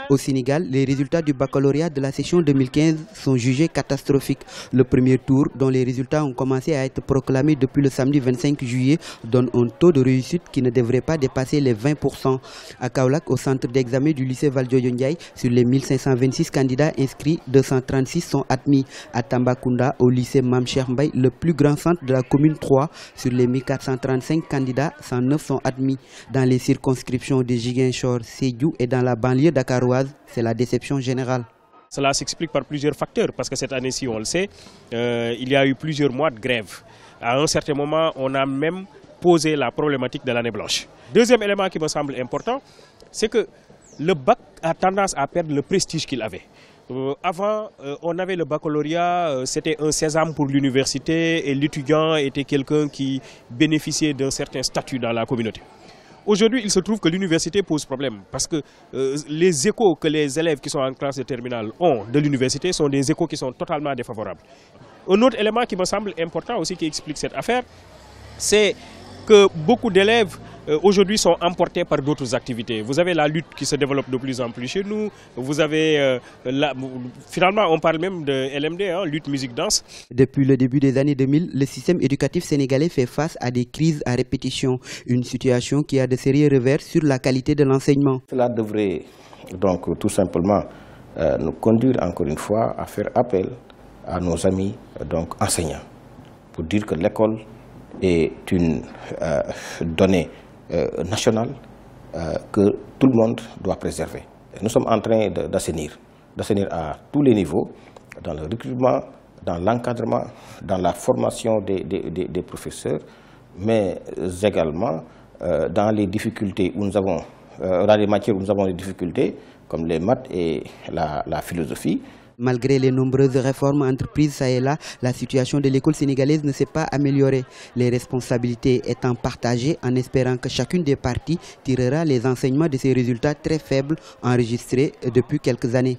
Au Sénégal, les résultats du baccalauréat de la session 2015 sont jugés catastrophiques. Le premier tour, dont les résultats ont commencé à être proclamés depuis le samedi 25 juillet, donne un taux de réussite qui ne devrait pas dépasser les 20%. À Kaolack, au centre d'examen du lycée Valdiodio Ndiaye, sur les 1526 candidats inscrits, 236 sont admis. À Tambacounda, au lycée Mame Cheikh Mbaye, le plus grand centre de la commune 3, sur les 1435 candidats, 109 sont admis. Dans les circonscriptions de Ziguinchor, Sédhiou et dans la banlieue dakaroise, c'est la déception générale. Cela s'explique par plusieurs facteurs, parce que cette année-ci, on le sait, il y a eu plusieurs mois de grève. À un certain moment, on a même posé la problématique de l'année blanche. Deuxième élément qui me semble important, c'est que le bac a tendance à perdre le prestige qu'il avait. Avant, on avait le baccalauréat, c'était un sésame pour l'université et l'étudiant était quelqu'un qui bénéficiait d'un certain statut dans la communauté. Aujourd'hui, il se trouve que l'université pose problème parce que les échos que les élèves qui sont en classe de terminale ont de l'université sont des échos qui sont totalement défavorables. Un autre élément qui me semble important aussi qui explique cette affaire, c'est que beaucoup d'élèves aujourd'hui sont emportés par d'autres activités. Vous avez la lutte qui se développe de plus en plus chez nous. Vous avez, finalement, on parle même de LMD, hein, lutte musique-danse. Depuis le début des années 2000, le système éducatif sénégalais fait face à des crises à répétition. Une situation qui a de sérieux revers sur la qualité de l'enseignement. Cela devrait donc tout simplement nous conduire encore une fois à faire appel à nos amis donc enseignants pour dire que l'école est une donnée nationale que tout le monde doit préserver. Et nous sommes en train d'assainir à tous les niveaux, dans le recrutement, dans l'encadrement, dans la formation des professeurs, mais également dans les difficultés où nous avons, dans les matières où nous avons des difficultés, comme les maths et la philosophie. Malgré les nombreuses réformes entreprises ça et là, la situation de l'école sénégalaise ne s'est pas améliorée. Les responsabilités étant partagées en espérant que chacune des parties tirera les enseignements de ces résultats très faibles enregistrés depuis quelques années.